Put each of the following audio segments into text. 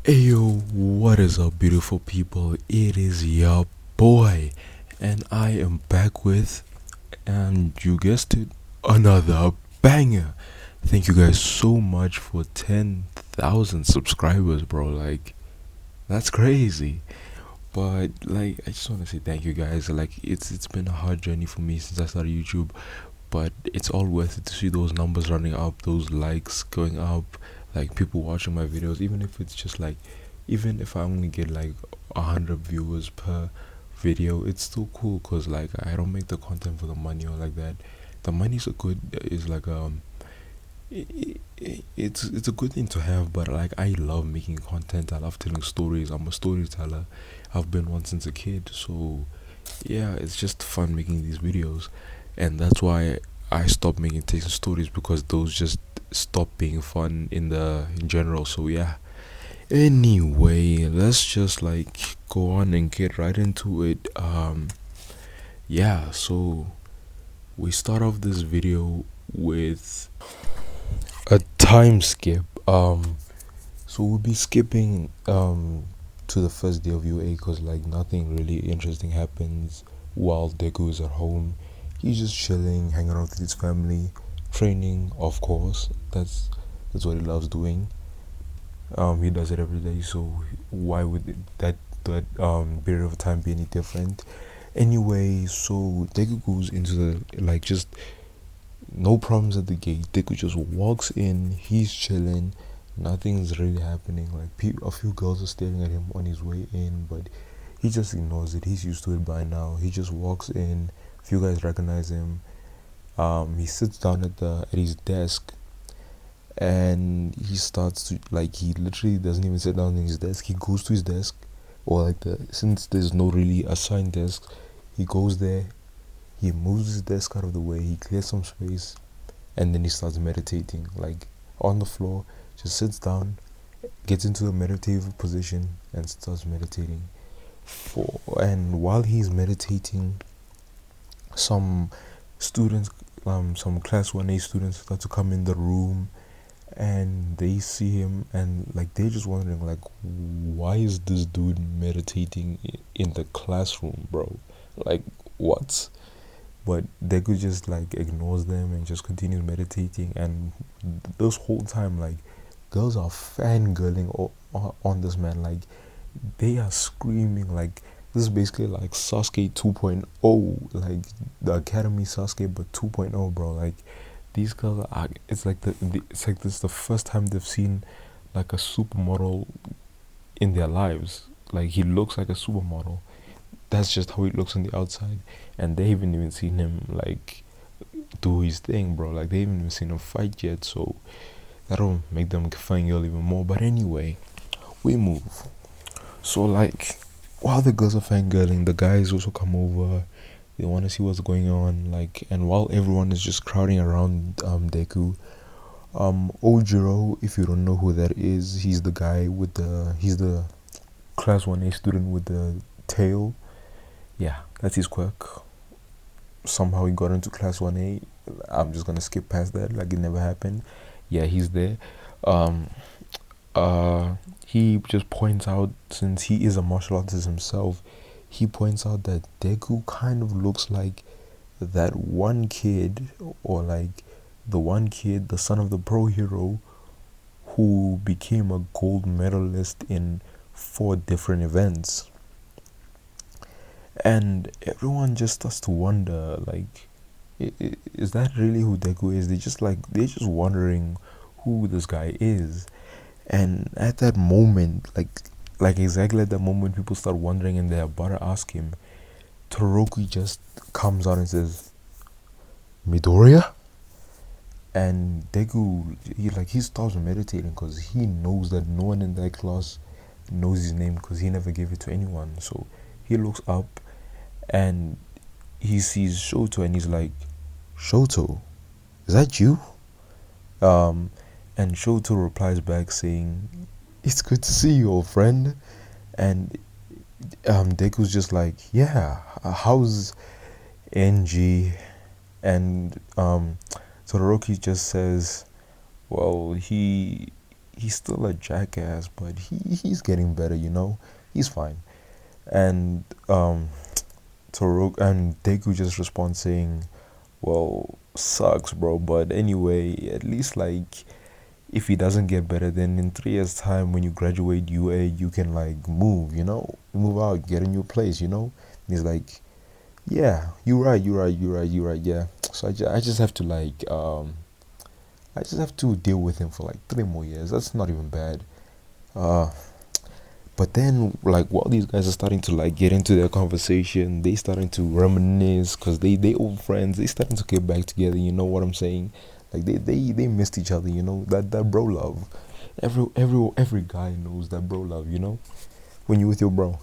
Ayo, what is up, beautiful people? It is your boy, and I am back with, and you guessed it, another banger. Thank you guys so much for 10,000 subscribers, bro. Like, that's crazy. But like, I just want to say thank you guys. Like, it's been a hard journey for me since I started YouTube, but it's all worth it to see those numbers running up, those likes going up, like people watching my videos, even if it's just like, even if I only get like 100 viewers per video, it's still cool because like I don't make the content for the money or like that. The money's a good is like it's a good thing to have, but like I love making content. I love telling stories. I'm a storyteller. I've been one since a kid, so yeah, it's just fun making these videos, and that's why I stopped making takes and stories because those just stop being fun in general. So yeah. Anyway, let's just like go on and get right into it. Yeah, so we start off this video with a time skip. So we'll be skipping to the first day of UA because like nothing really interesting happens while Deku is at home. He's just chilling, hanging out with his family, training, of course. That's what he loves doing. He does it every day, so why would that period of time be any different? Anyway, so Deku goes into the like just no problems at the gate. Deku just walks in, he's chilling, nothing's really happening. Like a few girls are staring at him on his way in, but he just ignores it. He's used to it by now. He just walks in. A few guys recognize him. He sits down at his desk, and he starts to like he literally doesn't even sit down in his desk. He goes to his desk, or like since there's no really assigned desk, he goes there. He moves his desk out of the way. He clears some space, and then he starts meditating, like on the floor. Just sits down, gets into a meditative position, and starts meditating. And while he's meditating, some students, some class 1A students start to come in the room, and they see him, and like they're just wondering like, why is this dude meditating in the classroom, bro? Like, what? But Deku just like ignores them and just continues meditating, and this whole time like girls are fangirling on this man. Like they are screaming. Like this is basically like Sasuke 2.0, like the Academy Sasuke but 2.0, bro. Like these girls are, it's like it's like this is the first time they've seen like a supermodel in their lives. Like he looks like a supermodel. That's just how he looks on the outside, and they haven't even seen him like do his thing, bro. Like they haven't even seen him fight yet, so that'll make them fangirl even more. But anyway, we move. So like while the girls are fangirling, the guys also come over. They want to see what's going on, like, and while everyone is just crowding around Deku, Ojiro, if you don't know who that is, he's the guy with he's the class 1A student with the tail. Yeah, that's his quirk. Somehow he got into class 1A. I'm just gonna skip past that like it never happened. Yeah, he's there. Um, he just points out, since he is a martial artist himself, he points out that Deku kind of looks like that one kid, or like the one kid, the son of the pro hero, who became a gold medalist in 4 different events. And everyone just starts to wonder, like, is that really who Deku is? They're just wondering who this guy is. And at that moment, like exactly at that moment, people start wondering and they're about to ask him. Todoroki just comes out and says, "Midoriya?" And Deku, he stops meditating because he knows that no one in that class knows his name because he never gave it to anyone. So he looks up and he sees Shoto, and he's like, "Shoto, is that you?" And Shoto replies back saying, "It's good to see you, old friend." And Deku's just like, "Yeah, how's NG?" And Todoroki just says, "Well, he's still a jackass, but he's getting better, you know. He's fine. And Torok and Deku just responds saying, "Well, sucks, bro. But anyway, at least like if he doesn't get better, then in 3 years' time, when you graduate UA, you can like move, you know, move out, get a new place, you know." And he's like, "Yeah, you're right. Yeah." So I just have to like I just have to deal with him for like 3 more years. That's not even bad. Uh, but then like while these guys are starting to like get into their conversation, they starting to reminisce because they old friends. They starting to get back together. You know what I'm saying? Like they missed each other. You know that bro love. Every guy knows that bro love. You know when you with your bro.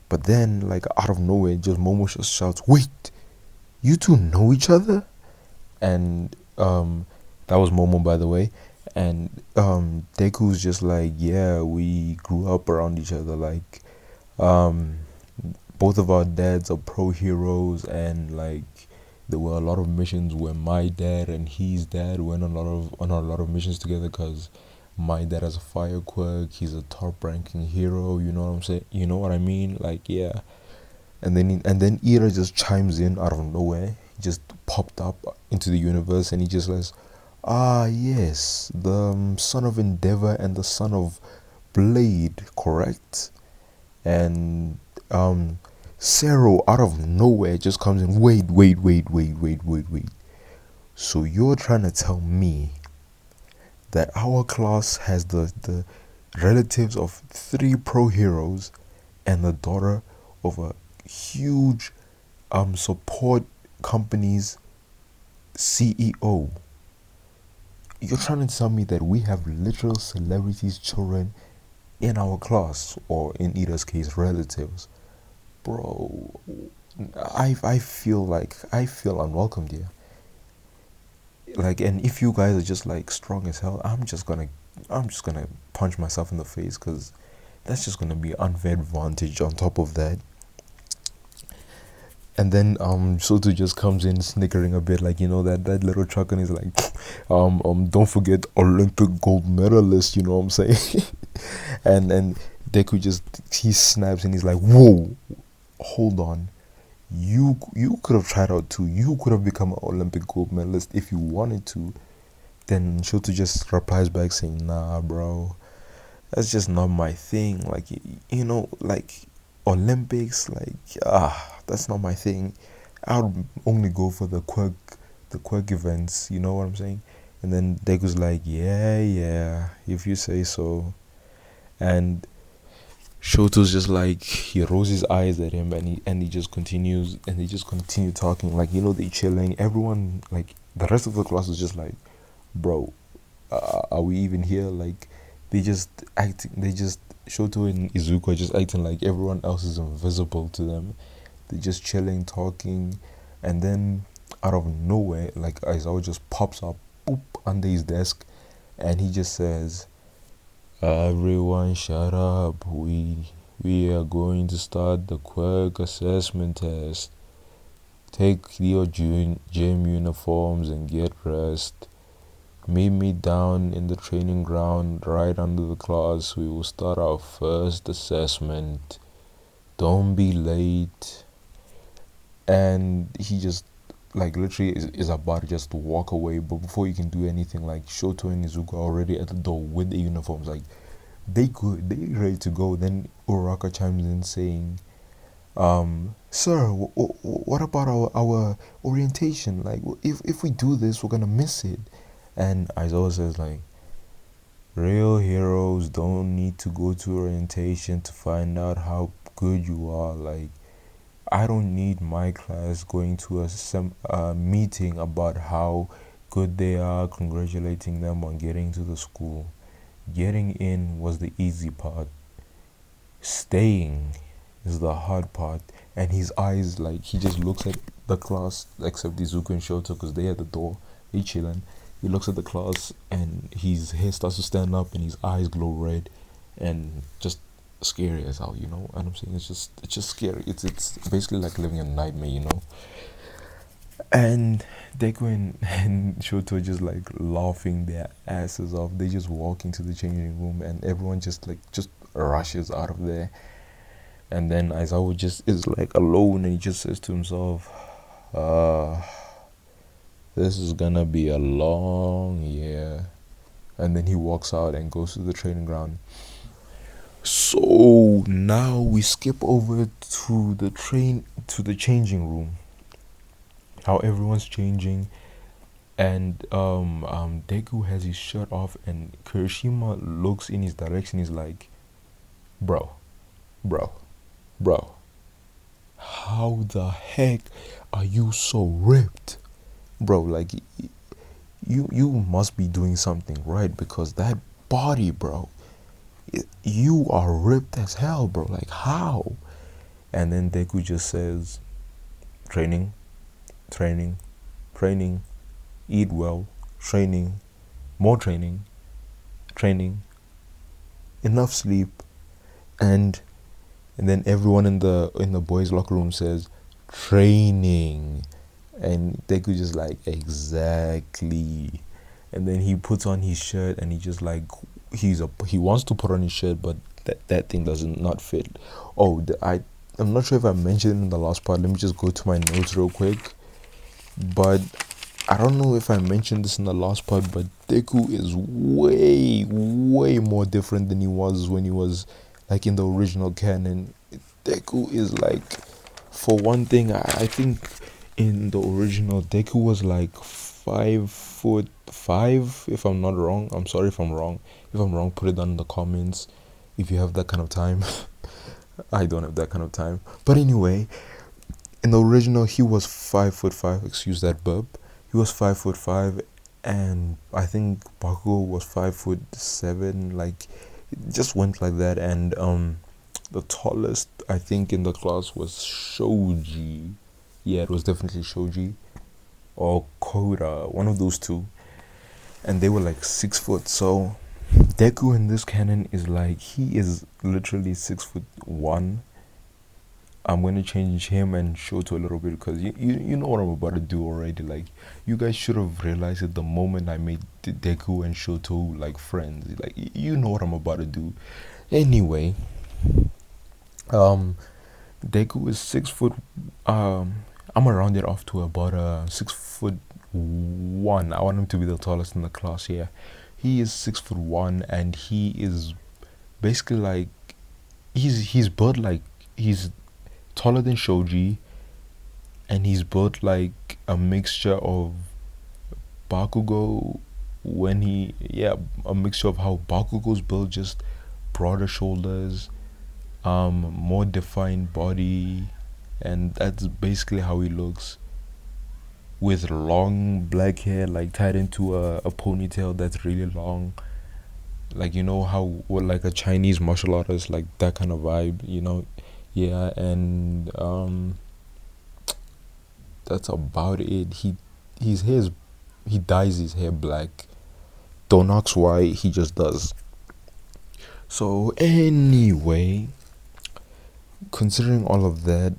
But then like out of nowhere, just Momo just shouts, "Wait, you two know each other?" And that was Momo, by the way. And Deku's just like, "Yeah, we grew up around each other, like um both of our dads are pro heroes, and like there were a lot of missions where my dad and his dad went on a lot of missions together because my dad has a fire quirk, he's a top ranking hero, you know what I'm saying, you know what I mean, like yeah." And then Ira just chimes in out of nowhere. He just popped up into the universe and he just says, "Ah, yes, the son of Endeavor and the son of Blade, correct?" And Zero out of nowhere just comes in. Wait. So you're trying to tell me that our class has the relatives of 3 pro heroes and the daughter of a huge support company's CEO? You're trying to tell me that we have literal celebrities' children in our class, or in Ida's case, relatives? Bro, I feel like I feel unwelcomed here. Like, and if you guys are just like strong as hell, I'm just gonna punch myself in the face because that's just gonna be unfair advantage on top of that. And then Soto just comes in snickering a bit, like, you know, that little chuck, and he's like, don't forget Olympic gold medalist, you know what I'm saying? And Deku just, he snaps and he's like, "Whoa, hold on, you could have tried out too. You could have become an Olympic gold medalist if you wanted to." Then Shoto just replies back saying, "Nah, bro, that's just not my thing. Like, you know, like Olympics, like that's not my thing. I would only go for the quirk events. You know what I'm saying?" And then Deku's like, "Yeah, if you say so." And Shoto's just like, he rolls his eyes at him, and he just continues, and they just continue talking, like, you know, they chilling. Everyone, like the rest of the class is just like, "Bro, are we even here?" Like they just Shoto and Izuku are just acting like everyone else is invisible to them. They're just chilling, talking, and then out of nowhere, like Aizawa just pops up, boop, under his desk, and he just says, "Everyone, shut up. We are going to start the quirk assessment test. Take your gym uniforms and get dressed. Meet me down in the training ground right under the class. We will start our first assessment. Don't be late." And he just like literally is about to just walk away, but before he can do anything, like Shoto and Izuku are already at the door with the uniforms, like they ready to go. Then Uraka chimes in saying, "Sir, what about our orientation? Like, if we do this, we're gonna miss it." And Aizawa says like, "Real heroes don't need to go to orientation to find out how good you are. Like, I don't need my class going to a meeting about how good they are, congratulating them on getting to the school. Getting in was the easy part. Staying is the hard part." And his eyes, like, he just looks at the class, except Izuku and Shoto, because they at the door, they chilling. He looks at the class, and his hair starts to stand up, and his eyes glow red, and just scary as hell, you know. And I'm saying it's just scary. It's basically like living a nightmare, you know. And Deku and Shoto just like laughing their asses off. They just walk into the changing room and everyone just rushes out of there. And then Aizawa just is like alone and he just says to himself, uh, this is gonna be a long year. And then he walks out and goes to the training ground. So now we skip over to the changing room. How everyone's changing, and Deku has his shirt off, and Kirishima looks in his direction. He's like, "Bro, bro, bro, how the heck are you so ripped, bro? Like, you must be doing something right because that body, bro, you are ripped as hell, bro. Like, how?" And then Deku just says, "Training, training, training, eat well, training, more training, training, enough sleep." And and then everyone in the boys locker room says training, and Deku just like exactly. And then he puts on his shirt and he just like he wants to put on his shirt, but that thing doesn't not fit. Oh, I'm not sure if I mentioned it in the last part. Let me just go to my notes real quick. But I don't know if I mentioned this in the last part, but Deku is way more different than he was when he was like in the original canon. Deku is like, for one thing, I think in the original Deku was like 5'5", if I'm not wrong. I'm sorry if I'm wrong. If I'm wrong, put it down in the comments if you have that kind of time. I don't have that kind of time. But anyway, in the original he was 5'5", excuse that burp. He was 5'5", and I think Bakugo was 5'7", like it just went like that. And the tallest I think in the class was Shoji. Yeah, it was definitely Shoji or Koda, one of those two. And they were like 6 foot. So Deku in this canon is like, he is literally 6'1". I'm gonna change him and Shoto a little bit because you know what I'm about to do already. Like, you guys should have realized it the moment I made Deku and Shoto like friends. Like, you know what I'm about to do. Anyway, um, Deku is 6 foot. I'm gonna round it off to about 6'1". I want him to be the tallest in the class. Yeah, he is 6'1", and he is basically like, he's built like, he's taller than Shoji, and he's built like a mixture of Bakugo when he, yeah, a mixture of how Bakugo's built, just broader shoulders, more defined body, and that's basically how he looks, with long black hair like tied into a ponytail that's really long, like, you know how, what, like a Chinese martial artist, like that kind of vibe, you know. Yeah. And that's about it. His hair is, he dyes his hair black. Don't ask why, he just does. So anyway, considering all of that,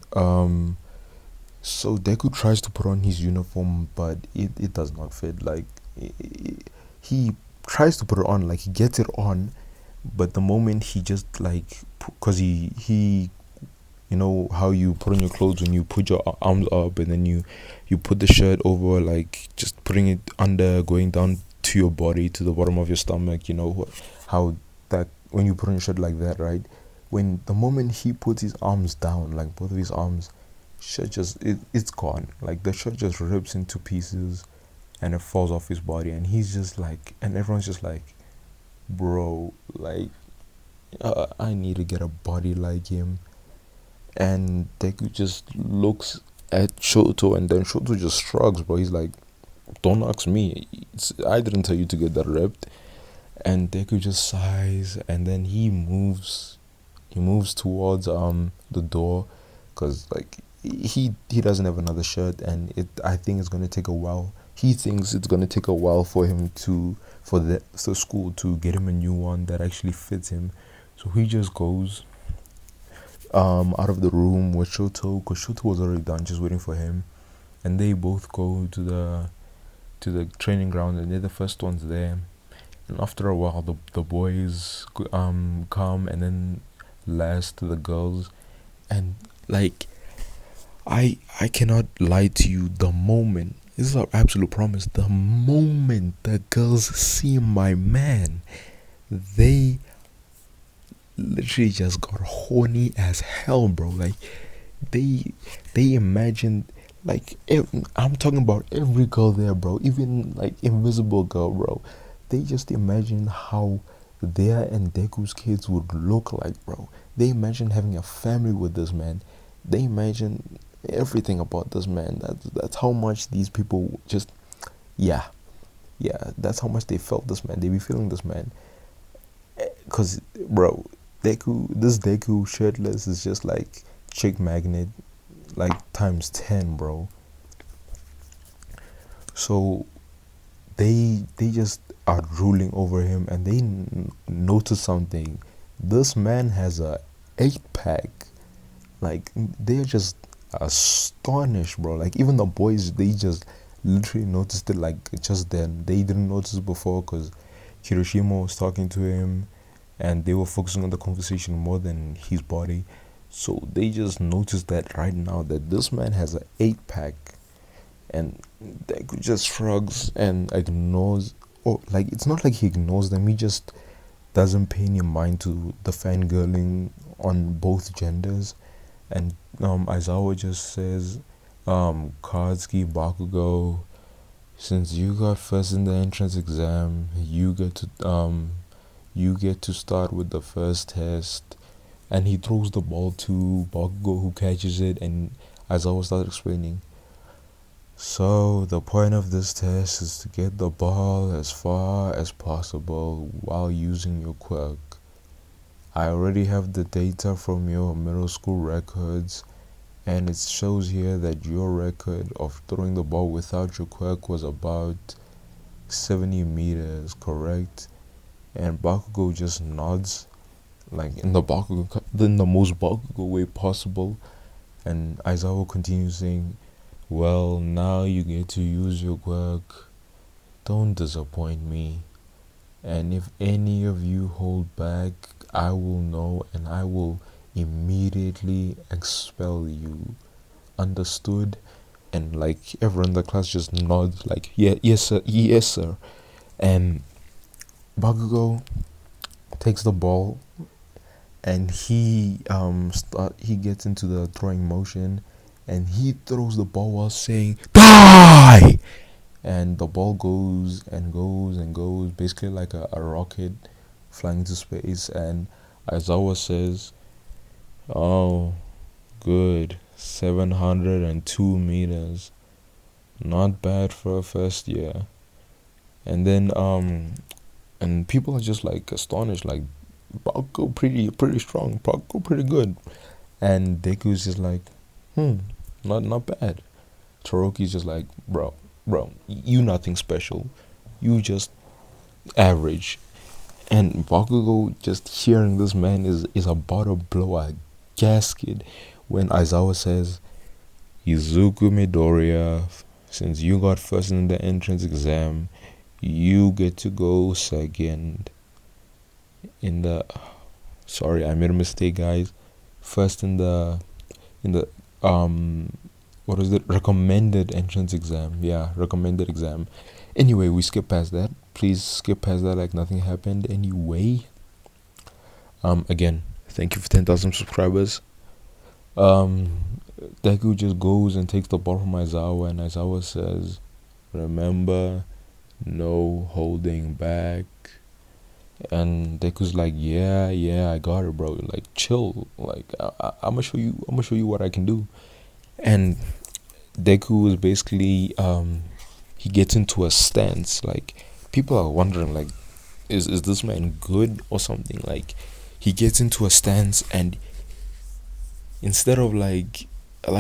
so Deku tries to put on his uniform, but it does not fit. Like, he tries to put it on, like he gets it on, but the moment he just like, because he you know how you put on your clothes when you put your arms up, and then you put the shirt over, like just putting it under, going down to your body, to the bottom of your stomach, you know how that, when you put on your shirt like that, right? When the moment he puts his arms down, like both of his arms, shirt just, it's gone. Like the shirt just rips into pieces and it falls off his body, and he's just like, and everyone's just like, bro, like, I need to get a body like him. And Deku just looks at Shoto, and then Shoto just shrugs, bro. He's like, don't ask me. I didn't tell you to get that ripped. And Deku just sighs, and then he moves towards the door, because like he doesn't have another shirt, and I think it's gonna take a while. He thinks it's gonna take a while for him to, for the school to get him a new one that actually fits him. So he just goes out of the room with Shoto, because Shoto was already done, just waiting for him. and they both go to the training ground, and they're the first ones there. And after a while, the boys come, and then last the girls, and like I cannot lie to you. The moment, this is an absolute promise. The moment the girls see my man, they literally just got horny as hell, bro. Like they they imagined, like I'm talking about every girl there, bro. Even like Invisible Girl, bro. They just imagined how their and Deku's kids would look like, bro. They imagine having a family with this man. They imagine everything about this man. That's how much these people just, yeah, yeah. That's how much they felt this man. They be feeling this man, cause bro, this Deku shirtless is just like chick magnet, like times 10, bro. So they just are drooling over him, and they notice something. This man has a 8 pack. Like they're just astonished, bro. Like even the boys, they just literally noticed it like just then. They didn't notice before because Hiroshima was talking to him, and they were focusing on the conversation more than his body. So they just noticed that right now that this man has a 8 pack, and Deku just shrugs and ignores. Oh, like it's not like he ignores them. He just doesn't pay any mind to the fangirling on both genders. And Aizawa just says, Katsuki Bakugo, since you got first in the entrance exam, you get to start with the first test. And he throws the ball to Bakugo, who catches it, and Aizawa starts explaining. So the point of this test is to get the ball as far as possible while using your quirk. I already have the data from your middle school records, and it shows here that your record of throwing the ball without your quirk was about 70 meters, correct? And Bakugo just nods, like in the most Bakugo way possible. And Aizawa continues saying, well, now you get to use your quirk. Don't disappoint me. And if any of you hold back, I will know, and I will immediately expel you. Understood? And like everyone in the class just nods like, yeah, yes sir, yes sir. And Bakugo takes the ball, and he gets into the throwing motion, and he throws the ball while saying die, and the ball goes and goes and goes, basically like a rocket flying into space. And Aizawa says, oh, good, 702 meters, not bad for a first year. And then and people are just like astonished, like Bakugo pretty strong, Bakugo pretty good. And Deku's just like, not bad. Toroki's just like, bro, you nothing special, you just average. And Bakugo, just hearing this man is about to blow a gasket when Aizawa says, Izuku Midoriya, since you got first in the entrance exam, you get to go second in the, sorry, I made a mistake, guys. First in the what is it, recommended entrance exam. Yeah, recommended exam. Anyway, we skip past that. Please skip past that like nothing happened. Anyway, again, thank you for 10,000 subscribers. Deku just goes and takes the ball from Aizawa, and Aizawa says, remember, no holding back. And Deku's like, yeah, I got it, bro. Like, chill. Like, I'm gonna show you what I can do. And Deku is basically, he gets into a stance. Like, people are wondering, like, is this man good or something? Like, he gets into a stance, and instead of like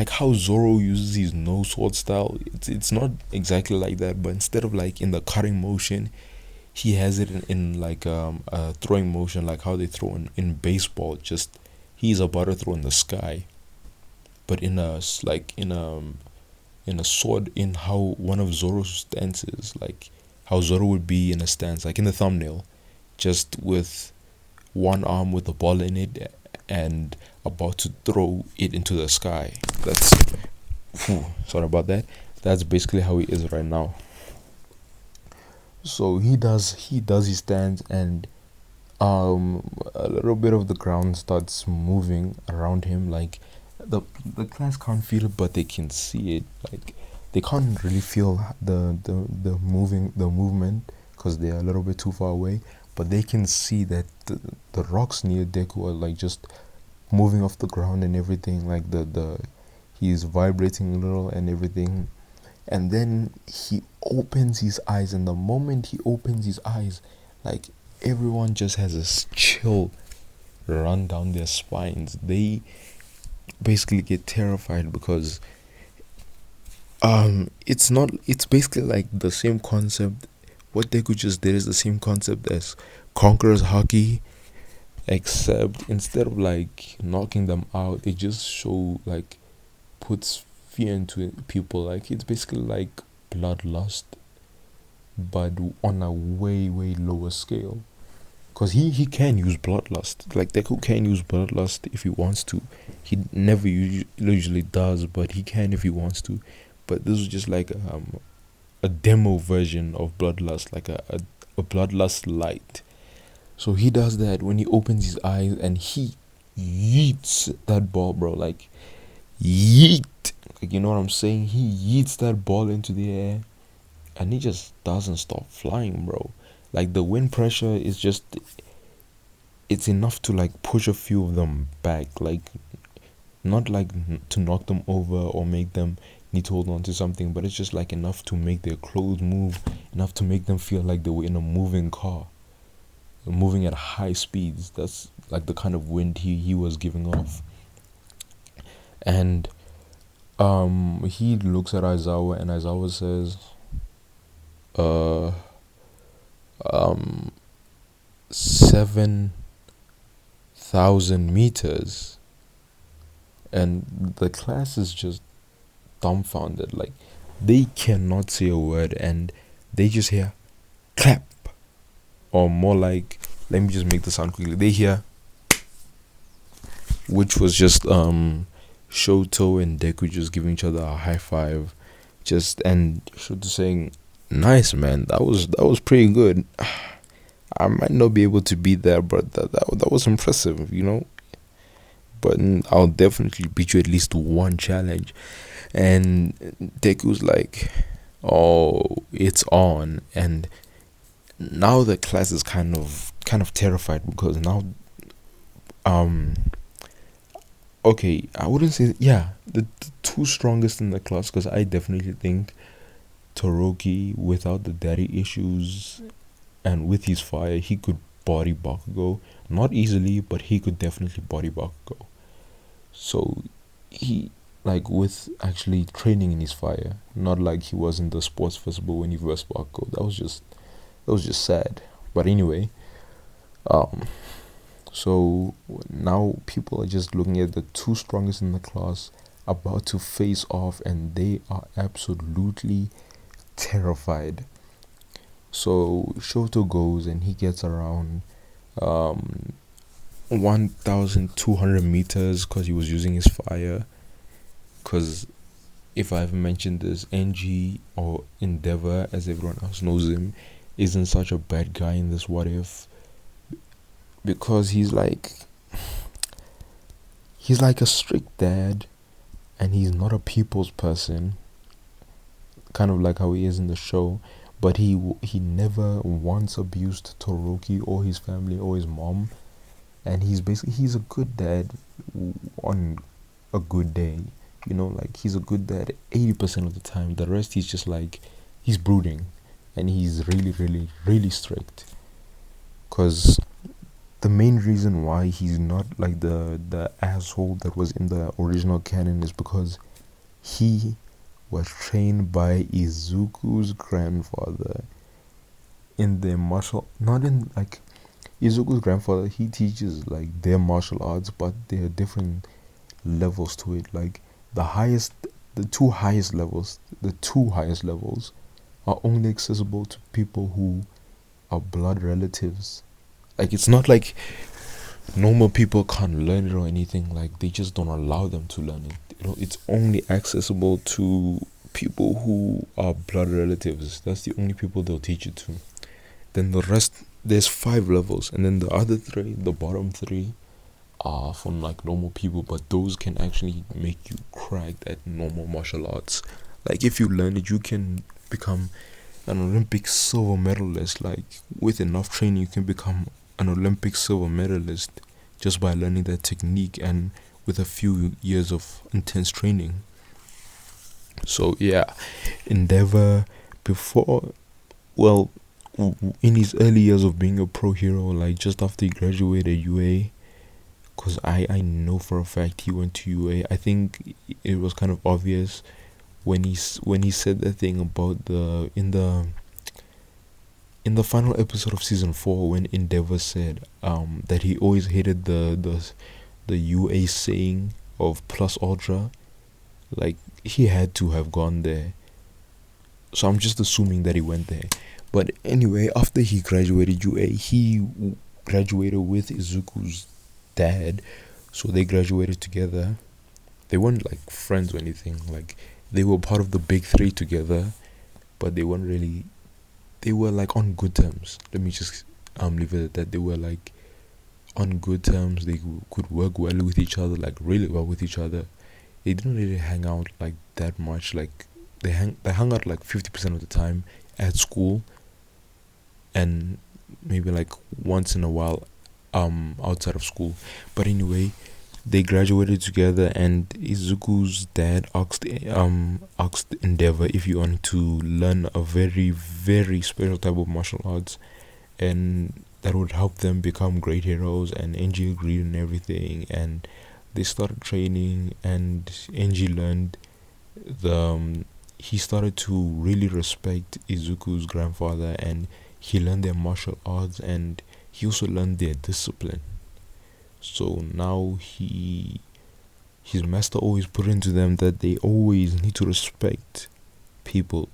how Zoro uses his no sword style, it's not exactly like that. But instead of like in the cutting motion, he has it in like a throwing motion, like how they throw in baseball. Just he's about to throw in the sky, but in a in a sword, in how one of Zoro's stances, like how Zoro would be in a stance, like in the thumbnail, just with one arm with a ball in it and about to throw it into the sky. That's sorry about that. That's basically how he is right now. So he does his stance, and a little bit of the ground starts moving around him. Like the class can't feel it, but they can see it. Like they can't really feel the movement because they are a little bit too far away, but they can see that the rocks near Deku are like just moving off the ground and everything. Like the he's vibrating a little and everything. And then he opens his eyes, and the moment he opens his eyes, like everyone just has a chill run down their spines. They basically get terrified because it's basically like the same concept. What Deku just did is the same concept as Conqueror's Hockey, except instead of like knocking them out, it just puts fear into people. Like it's basically like bloodlust, but on a way lower scale. Because he can use bloodlust. Like Deku can use bloodlust if he wants to. He never usually does, but he can if he wants to. But this is just like a demo version of bloodlust, like a bloodlust light. So he does that when he opens his eyes and he yeets that ball, bro. Like yeet. Like you know what I'm saying? He yeets that ball into the air, and he just doesn't stop flying, bro. Like the wind pressure is just, it's enough to like push a few of them back, like not like to knock them over or make them need to hold on to something, but it's just like enough to make their clothes move, enough to make them feel like they were in a moving car, moving at high speeds. That's like the kind of wind he was giving off. And he looks at Aizawa, and Aizawa says, uh 7,000 meters. And the class is just dumbfounded. Like they cannot say a word, and they just hear clap, or more like, let me just make the sound quickly. They hear, which was just Shoto and Deku just giving each other a high five, and Shoto saying, "Nice, man. That was pretty good. I might not be able to beat that, but that was impressive, you know. But I'll definitely beat you at least one challenge." And Deku's like, "Oh, it's on." And now the class is kind of terrified, because now okay, I wouldn't say, yeah, the two strongest in the class, because I definitely think Toroki, without the daddy issues and with his fire, he could body Bakugo. Not easily, but he could definitely body Bakugo. So he, like, with actually training in his fire, not like he was in the sports festival when he versed Bakugo. That was just sad. But anyway, so now people are just looking at the two strongest in the class about to face off, and they are absolutely terrified. So Shoto goes, and he gets around 1,200 meters because he was using his fire. Because if I haven't mentioned this, NG, or Endeavor as everyone else knows him, isn't such a bad guy in this What If, because he's like a strict dad, and he's not a people's person, kind of like how he is in the show. But he never once abused Toroki or his family or his mom, and he's a good dad on a good day. You know, like, he's a good dad 80% of the time. The rest, he's just like, he's brooding, and he's really strict. Because the main reason why he's not like the asshole that was in the original canon is because he was trained by Izuku's grandfather in their Izuku's grandfather, he teaches like their martial arts, but there are different levels to it. Like the highest the two highest levels are only accessible to people who are blood relatives. Like, it's not like normal people can't learn it or anything. Like, they just don't allow them to learn it. It's only accessible to people who are blood relatives. That's the only people they'll teach it to. Then the rest, there's 5 levels, and then the other 3, the bottom 3, are from like normal people, but those can actually make you crack at normal martial arts. Like, if you learn it, you can become an Olympic silver medalist. Like, with enough training, you can become an Olympic silver medalist just by learning that technique and with a few years of intense training. So yeah, Endeavor, before, well, in his early years of being a pro hero, like just after he graduated UA, because I know for a fact he went to UA. I think it was kind of obvious when he said that thing about in the final episode of season 4, when Endeavor said that he always hated the UA saying of plus ultra. Like, he had to have gone there. So I'm just assuming that he went there. But anyway, after he graduated UA, he graduated with Izuku's dad. So they graduated together. They weren't like friends or anything. Like, they were part of the big 3 together, but they weren't really. They were like on good terms. Let me just leave it at that. They were like on good terms. They could work well with each other, like really well with each other. They didn't really hang out like that much. Like, they hung out like 50% of the time at school, and maybe like once in a while outside of school. But anyway, they graduated together, and Izuku's dad asked Endeavor if he wanted to learn a very, very special type of martial arts, and that would help them become great heroes. And Enji agreed and everything, and they started training, and Enji learned he started to really respect Izuku's grandfather, and he learned their martial arts, and he also learned their discipline. So now his master always put into them that they always need to respect people.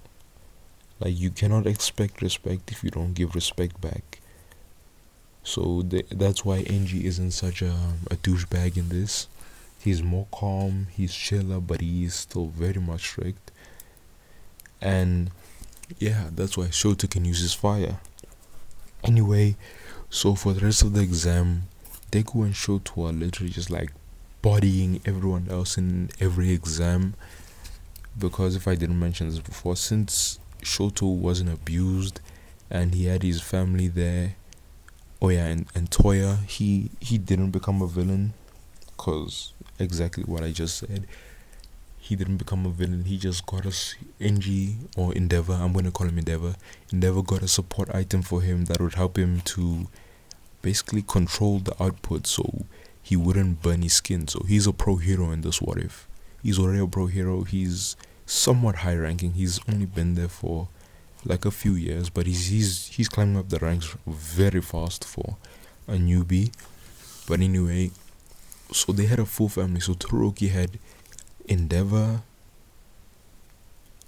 Like, you cannot expect respect if you don't give respect back. So that's why Enji isn't such a douchebag in this. He's more calm, he's chiller, but he is still very much strict. And yeah, that's why Shota can use his fire. Anyway, so for the rest of the exam, Deku and Shoto are literally just like bodying everyone else in every exam. Because if I didn't mention this before, since Shoto wasn't abused and he had his family there, oh yeah, and Toya, he didn't become a villain, because exactly what I just said. He didn't become a villain. He just got us Enji, or Endeavor. I'm gonna call him Endeavor. Endeavor got a support item for him that would help him to basically control the output, so he wouldn't burn his skin. So he's a pro hero in this What If. He's already a pro hero. He's somewhat high ranking. He's only been there for like a few years, but he's climbing up the ranks very fast for a newbie. But anyway, so they had a full family. So Todoroki had Endeavor.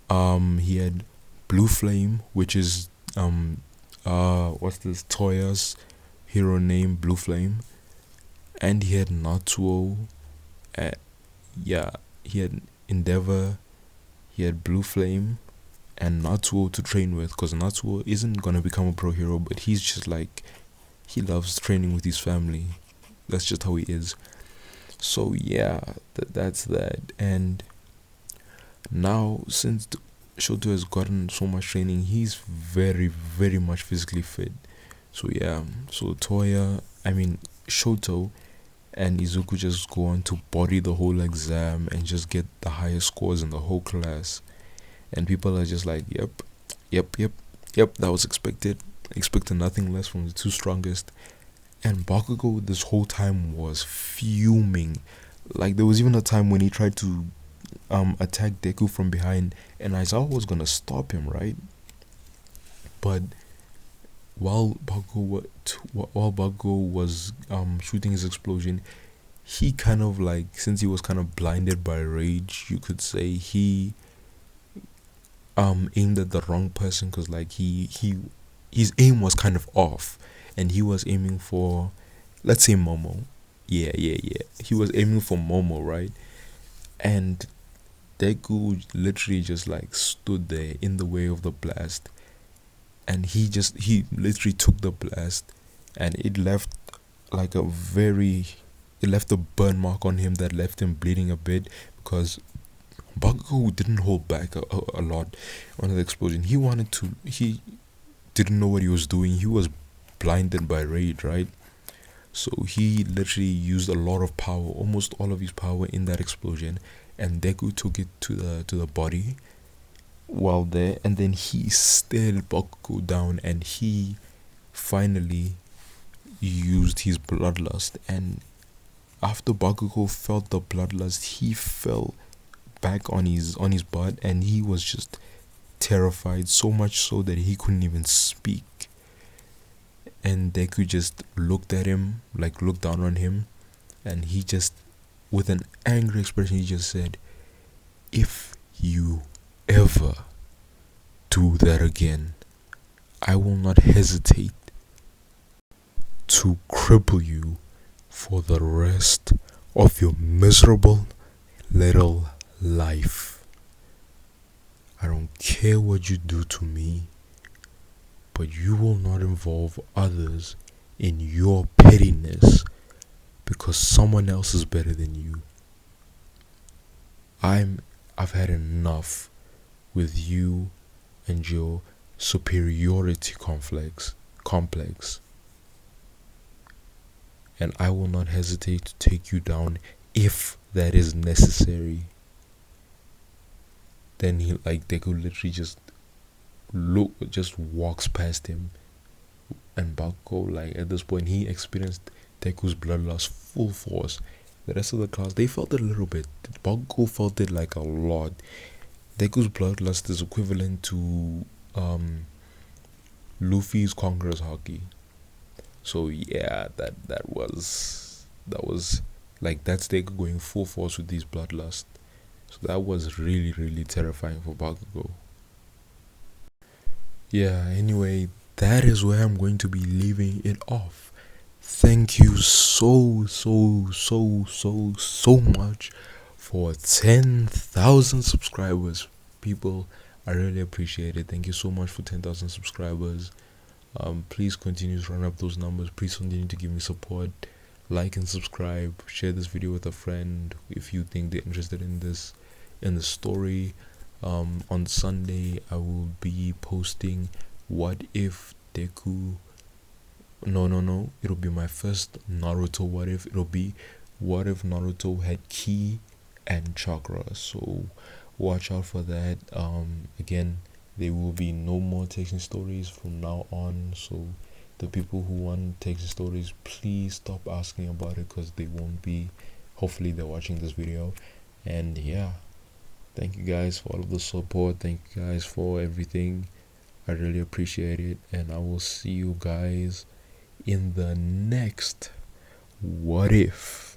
He had Blue Flame, which is what's this, Toya's hero name, Blue Flame. And he had Natsuo. Yeah, he had Endeavor, he had Blue Flame, and Natsuo to train with, because Natsuo isn't gonna become a pro hero, but he's just like, he loves training with his family. That's just how he is. So yeah, that's that. And now, since Shoto has gotten so much training, he's very, very much physically fit. So yeah, so Shoto and Izuku just go on to body the whole exam and just get the highest scores in the whole class. And people are just like, yep, that was expected. Expected nothing less from the 2 strongest. And Bakugo this whole time was fuming. Like, there was even a time when he tried to attack Deku from behind, and Aizawa was gonna stop him, right? But while Bakugo was shooting his explosion, he kind of like, since he was kind of blinded by rage, you could say, he aimed at the wrong person, because like his aim was kind of off, and he was aiming for, let's say, Momo. Yeah, he was aiming for Momo, right? And Deku literally just like stood there in the way of the blast, and he literally took the blast, and it left like it left a burn mark on him that left him bleeding a bit, because Bakugo didn't hold back a lot on the explosion. He didn't know what he was doing. He was blinded by rage, right? So he literally used a lot of power, almost all of his power in that explosion, and Deku took it to the body while there, and then he stared Bakugo down, and he finally used his bloodlust. And after Bakugo felt the bloodlust, he fell back on his butt, and he was just terrified, so much so that he couldn't even speak. And Deku just looked at him, like looked down on him, and he just, with an angry expression, he just said, "If you ever do that again, I will not hesitate to cripple you for the rest of your miserable little life. I don't care what you do to me, but you will not involve others in your pettiness because someone else is better than you. I've had enough with you and your superiority complex, and I will not hesitate to take you down if that is necessary." Then he, like, Deku literally just walks past him, and Bakugo, like, at this point, he experienced Deku's bloodlust full force. The rest of the class, they felt it a little bit. Bakugo felt it like a lot. Deku's bloodlust is equivalent to Luffy's Conqueror's Haki. So yeah, that was like, that's Deku going full force with his bloodlust. So that was really, really terrifying for Bakugo. Yeah, anyway, that is where I'm going to be leaving it off. Thank you so much for 10,000 subscribers, people. I really appreciate it. Thank you so much for 10,000 subscribers. Please continue to run up those numbers. Please continue to give me support. Like and subscribe. Share this video with a friend if you think they're interested in this, in the story. On Sunday I will be posting what if Deku, no, it'll be my first Naruto what if. It'll be what if Naruto had ki and chakra. So watch out for that. Again, there will be no more Texan stories from now on. So the people who want Texan stories, please stop asking about it, because they won't be. Hopefully they're watching this video. And yeah, thank you guys for all of the support. Thank you guys for everything. I really appreciate it, and I will see you guys in the next what if.